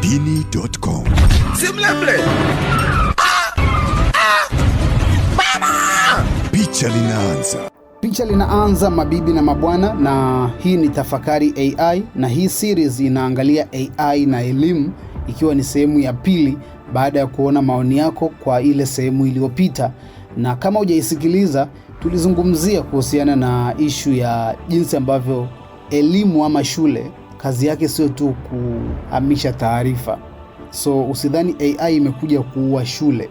Dini.com. Simleble. Mama! Picha linaanza mabibi na mabwana, na hii ni Tafakari AI, na hii series inaangalia AI na elimu, ikiwa ni sehemu ya pili baada ya kuona maoni yako kwa ile sehemu iliyopita. Na kama hujaisikiliza, tulizungumzia kuhusiana na ishu ya jinsi ambavyo elimu ama shule kazi yake sio tu kuhamisha taarifa. So usidhani AI imekuja kuua shule,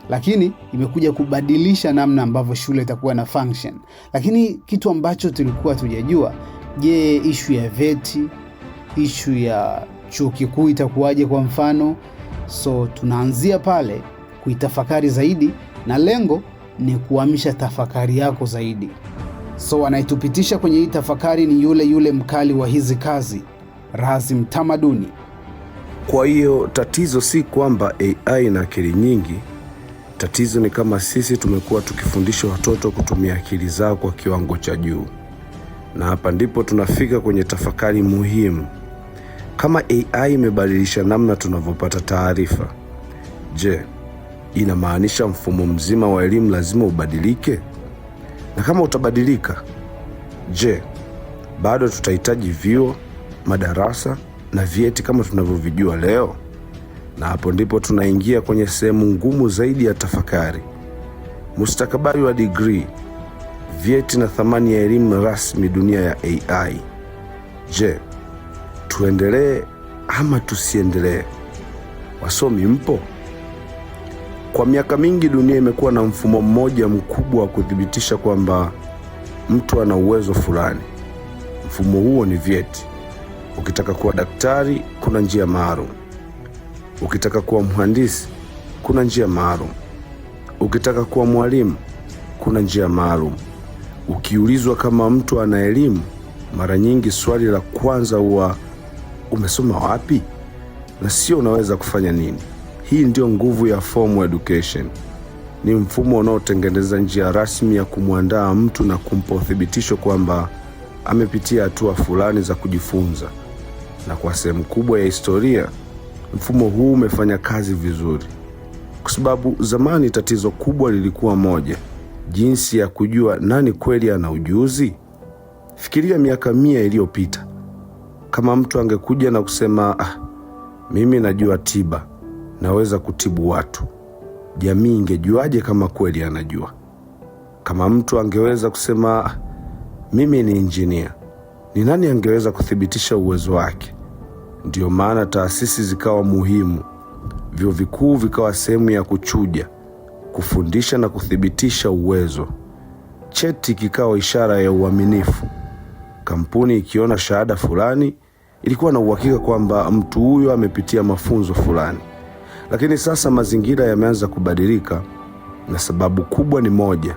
lakini imekuja kubadilisha namna ambavyo shule itakuwa na function. Lakini kitu ambacho tulikuwa tujajua, je, ishu ya VET, ishu ya chuo kikuu itakuwaje kwa mfano? So tunaanzia pale kuitafakari zaidi, na lengo ni kuhamisha tafakari yako zaidi. So anaitupitisha kwenye hii tafakari ni yule mkali wa hizi kazi, Razim Tamaduni. Kwa hiyo tatizo si kwamba AI na akili nyingi. Tatizo ni kama sisi tumekuwa tukifundisha watoto kutumia akili zao kwa kiwango cha juu. Na hapa ndipo tunafika kwenye tafakari muhimu. Kama AI imebadilisha namna tunavyopata taarifa, je, inamaanisha mfumo mzima wa elimu lazima ubadilike? Na kama utabadilika, je, bado tutahitaji vyuo, madarasa na vyeti kama tunavyovijua leo? Na hapo ndipo tunaingia kwenye sehemu ngumu zaidi ya tafakari. Mustakabali wa degree, vyeti na thamani ya elimu rasmi dunia ya AI. Je, tuendelee ama tusiendelee? Wasomi mpo? Kwa miaka mingi dunia imekuwa na mfumo mmoja mkubwa wa kuthibitisha kwamba mtu ana uwezo fulani. Mfumo huo ni vyeti. Ukitaka kuwa daktari, kuna njia maalum. Ukitaka kuwa mhandisi, kuna njia maalum. Ukitaka kuwa mwalimu, kuna njia maalum. Ukiulizwa kama mtu ana elimu, mara nyingi swali la kwanza huwa umesoma wapi, na sio unaweza kufanya nini. Hii ndio nguvu ya formal education. Ni mfumo unaotengeneza njia rasmi ya kumwandaa mtu na kumpa uthibitisho kwamba amepitia hatua fulani za kujifunza. Na kwa sehemu kubwa ya historia, mfumo huu umefanya kazi vizuri. Kwa sababu zamani tatizo kubwa lilikuwa moja: jinsi ya kujua nani kweli ana ujuzi. Fikiria miaka 100 iliyopita. Kama mtu angekuja na kusema, mimi najua tiba, naweza kutibu watu, jamii ingejuaje kama kweli anajua? Kama mtu angeweza kusema, mimi ni engineer, ni nani angeweza kuthibitisha uwezo wake? Ndio maana taasisi zikawa muhimu. Vyuo vikuu vikawa sehemu ya kuchuja, kufundisha na kuthibitisha uwezo. Cheti kikawa ishara ya uaminifu. Kampuni ikiona shahada fulani, ilikuwa na uhakika kwamba mtu huyo amepitia mafunzo fulani. Lakini sasa mazingira yameanza kubadilika, na sababu kubwa ni moja: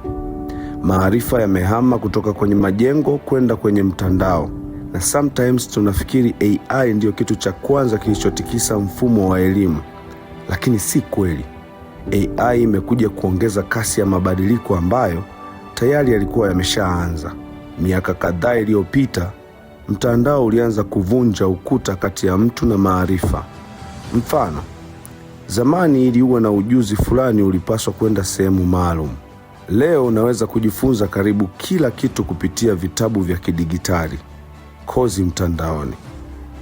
maarifa yamehama kutoka kwenye majengo kwenda kwenye mtandao. Na sometimes tunafikiri AI ndio kitu cha kwanza kilichotikisa mfumo wa elimu, lakini si kweli. AI imekuja kuongeza kasi ya mabadiliko ambayo tayari yalikuwa yameshaanza. Miaka kadhaa iliyopita, mtandao ulianza kuvunja ukuta kati ya mtu na maarifa. Mfano, zamani ili uwe na ujuzi fulani ulipaswa kwenda sehemu maalum. Leo unaweza kujifunza karibu kila kitu kupitia vitabu vya kidigitali, kozi mtandaoni.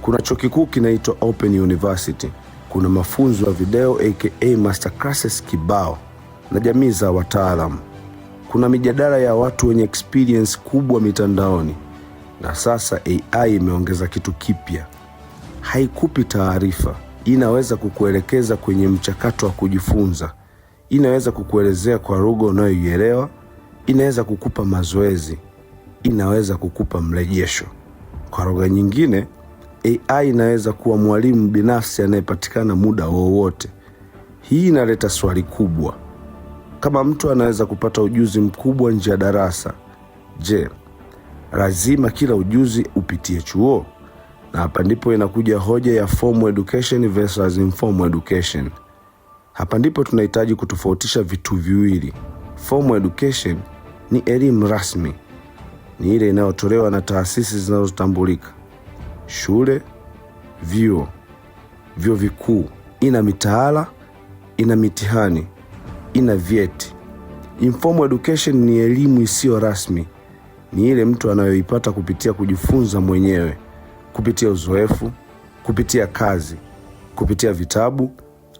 Kuna chuo kikuu kinaitwa Open University. Kuna mafunzo ya video aka masterclasses kibao na jamii za wataalamu. Kuna mijadala ya watu wenye experience kubwa mitandaoni. Na sasa AI imeongeza kitu kipya. Haikupi taarifa, inaweza kukuelekeza kwenye mchakato wa kujifunza. Inaweza kukuelezea kwa lugha unayoielewa, inaweza kukupa mazoezi, inaweza kukupa mrejesho. Kwa lugha nyingine, AI inaweza kuwa mwalimu binafsi anayepatikana muda wowote. Hii inaleta swali kubwa: kama mtu anaweza kupata ujuzi mkubwa nje ya darasa, je, lazima kila ujuzi upitie chuo? Na hapa ndipo inakuja hoja ya formal education versus informal education. Hapa ndipo tunahitaji kutofautisha vitu viwili. Formal education ni elimu rasmi, ni ile inayotolewa na taasisi zinazotambulika: shule, vyuo. vyuo vikuu, ina mitaala, ina mitihani, ina vyeti. Informal education ni elimu isiyo rasmi. Ni ile mtu anayoipata kupitia kujifunza mwenyewe, kupitia uzoefu, kupitia kazi, kupitia vitabu,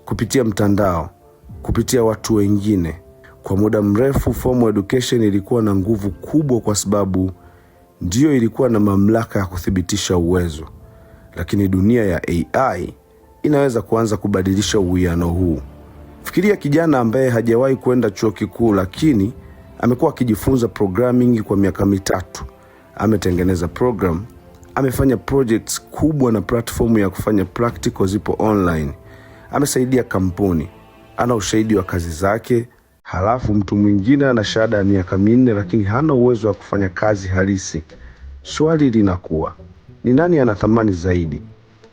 kupitia mtandao, kupitia watu wengine. Kwa muda mrefu formal education ilikuwa na nguvu kubwa kwa sababu ndiyo ilikuwa na mamlaka ya kuthibitisha uwezo. Lakini dunia ya AI inaweza kuanza kubadilisha uwiano huu. Fikiria kijana ambaye hajawahi kwenda chuo kikuu lakini amekuwa akijifunza programming kwa miaka 3. Ametengeneza program, amefanya projects kubwa na platform ya kufanya practical zipo online. Amesaidia kampuni, ana ushahidi wa kazi zake. Halafu mtu mwingine ana shahada ya miaka 4 lakini hana uwezo wa kufanya kazi halisi. Swali linakuwa, ni nani ana thamani zaidi?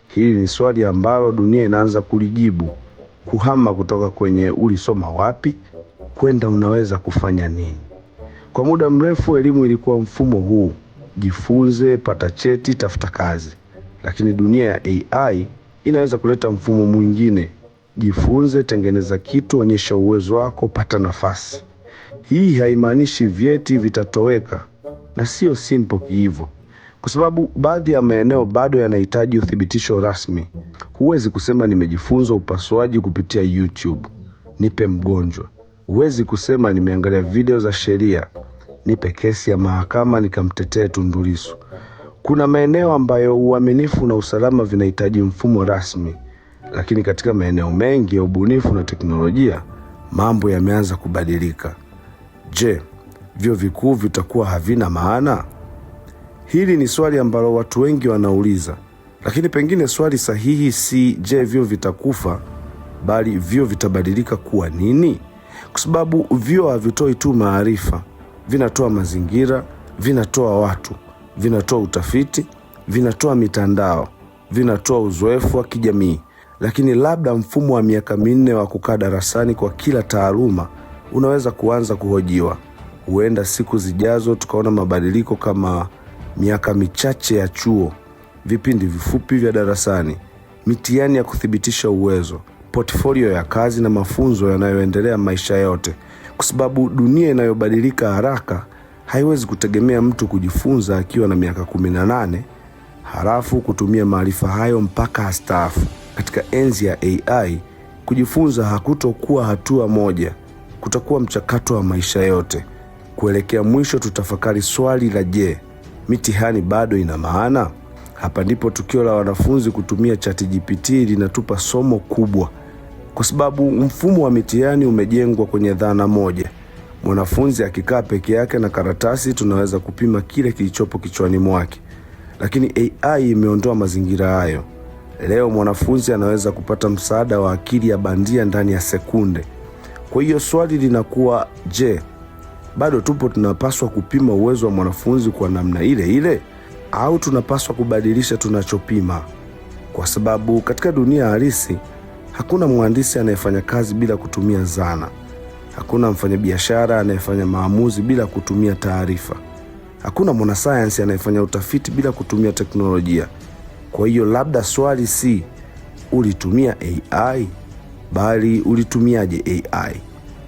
Hili ni swali ambalo dunia inaanza kulijibu, kuhama kutoka kwenye ulisoma wapi kwenda unaweza kufanya nini. Kwa muda mrefu elimu ilikuwa mfumo huu: jifunze, pata cheti, tafuta kazi. Lakini dunia ya AI inaweza kuleta mfumo mwingine: jifunze, tengeneza kitu, onyesha uwezo wako, pata nafasi. Hii haimaanishi vyeti vitatoweka, na sio simple hivyo, kwa sababu baadhi ya maeneo bado yanahitaji uthibitisho rasmi. Huwezi kusema nimejifunza upasuaji kupitia YouTube, nipe mgonjwa. Huwezi kusema nimeangalia video za sheria, nipe kesi ya mahakama nikamtetee Tundu Lissu. Kuna maeneo ambayo uaminifu na usalama vinahitaji mfumo rasmi, lakini katika maeneo mengi ya ubunifu na teknolojia mambo yameanza kubadilika. Je, vyuo vikuu vitakuwa havina maana? Hili ni swali ambalo watu wengi wanauliza, lakini pengine swali sahihi si je vyuo vitakufa, bali vyuo vitabadilika kuwa nini? Kwa sababu vyuo havitoi tu maarifa, vinatoa mazingira, vinatoa watu, vinatoa utafiti, vinatoa mitandao, vinatoa uzoefu wa kijamii. Lakini labda mfumo wa miaka 4 wa kukaa darasani kwa kila taaluma unaweza kuanza kuhojiwa. Huenda siku zijazo tukaona mabadiliko kama miaka michache ya chuo, vipindi vifupi vya darasani, mitihani ya kuthibitisha uwezo, portfolio ya kazi na mafunzo yanayoendelea maisha yote. Kwa sababu dunia inayobadilika haraka haiwezi kutegemea mtu kujifunza akiwa na miaka 18 halafu kutumia maarifa hayo mpaka astaafu. Katika enzi ya AI, kujifunza hakutokuwa hatua moja, kutakuwa mchakato wa maisha yote. Kuelekea mwisho tutafakari swali la je, mitihani bado ina maana? Hapa ndipo tukio la wanafunzi kutumia ChatGPT linatupa somo kubwa, kwa sababu mfumo wa mitihani umejengwa kwenye dhana moja: mwanafunzi akikaa peke yake na karatasi tunaweza kupima kile kilichopo kichwani mwake. Lakini AI imeondoa mazingira hayo. Leo mwanafunzi anaweza kupata msaada wa akili ya bandia ndani ya sekunde. Kwa hiyo swali linakuwa, je, bado tupo tunapaswa kupima uwezo wa mwanafunzi kwa namna ile ile, au tunapaswa kubadilisha tunachopima? Kwa sababu katika dunia halisi hakuna mhandisi anayefanya kazi bila kutumia zana. Hakuna mfanyabiashara anayefanya maamuzi bila kutumia taarifa. Hakuna mwanasayansi anayefanya utafiti bila kutumia teknolojia. Kwa hiyo labda swali si ulitumia AI, bali ulitumiaje AI?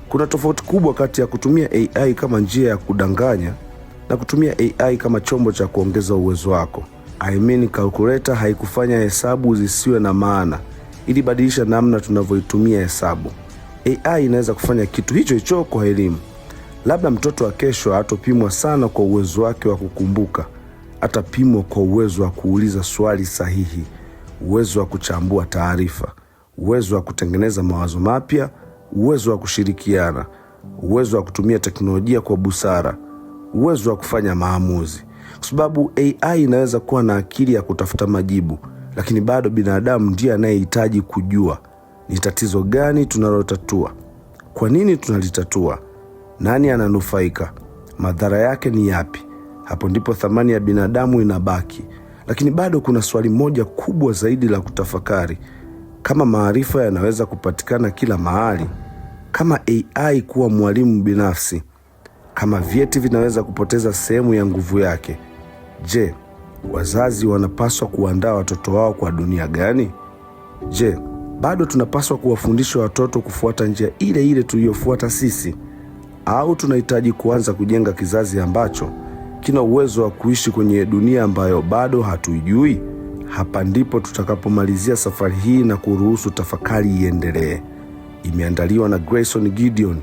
Kuna tofauti kubwa kati ya kutumia AI kama njia ya kudanganya na kutumia AI kama chombo cha kuongeza uwezo wako. Calculator haikufanya hesabu zisiwe na maana, ilibadilisha namna tunavyoitumia hesabu. AI inaweza kufanya kitu hicho hicho kwa elimu. Labda mtoto wa kesho hatopimwa sana kwa uwezo wake wa kukumbuka, atapimwa kwa uwezo wa kuuliza swali sahihi, uwezo wa kuchambua taarifa, uwezo wa kutengeneza mawazo mapya, uwezo wa kushirikiana, uwezo wa kutumia teknolojia kwa busara, uwezo wa kufanya maamuzi. Kwa sababu AI inaweza kuwa na akili ya kutafuta majibu, lakini bado binadamu ndiye anayehitaji kujua ni tatizo gani tunalotatua, kwa nini tunalitatua, nani ananufaika, madhara yake ni yapi. Hapo ndipo thamani ya binadamu inabaki. Lakini bado kuna swali moja kubwa zaidi la kutafakari: kama maarifa yanaweza kupatikana kila mahali, kama AI kuwa mwalimu binafsi, kama vyeti vinaweza kupoteza sehemu ya nguvu yake, je, wazazi wanapaswa kuandaa watoto wao kwa dunia gani? Je, bado tunapaswa kuwafundisha watoto kufuata njia ile ile tuliyofuata sisi, au tunahitaji kuanza kujenga kizazi ambacho kina uwezo wa kuishi kwenye dunia ambayo bado hatuijui? Hapa ndipo tutakapomalizia safari hii na kuruhusu tafakari iendelee. Imeandaliwa na Grayson Gideon.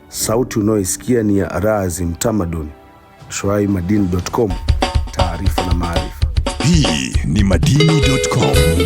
Sauti unayoisikia ni ya Razi Mtamaduni. Shuaimadini.com, taarifa na maarifa. Hii ni madini.com.